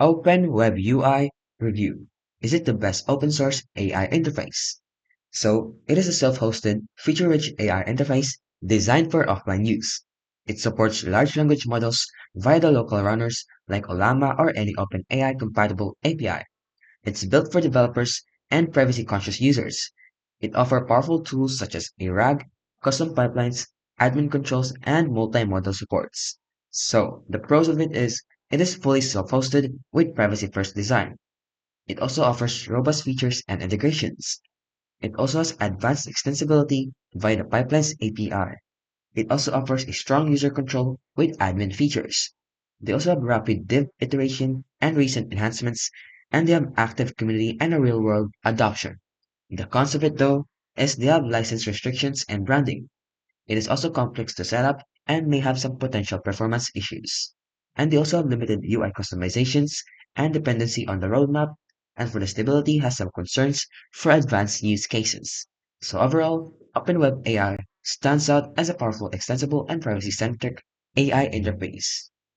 Open WebUI Review. Is it the best open source AI interface? So, it is a self-hosted, feature-rich AI interface designed for offline use. It supports large language models via the local runners like Olama or any OpenAI compatible API. It's built for developers and privacy-conscious users. It offers powerful tools such as a RAG, custom pipelines, admin controls, and multi-model supports. So, the pros of it is fully self-hosted with privacy-first design. It also offers robust features and integrations. It also has advanced extensibility via the Pipelines API. It also offers a strong user control with admin features. They also have rapid div iteration and recent enhancements, and they have active community and a real-world adoption. The cons of it, though, is they have license restrictions and branding. It is also complex to set up and may have some potential performance issues. And they also have limited UI customizations and dependency on the roadmap, and for the stability has some concerns for advanced use cases. So overall, OpenWeb AI stands out as a powerful, extensible, and privacy-centric AI interface.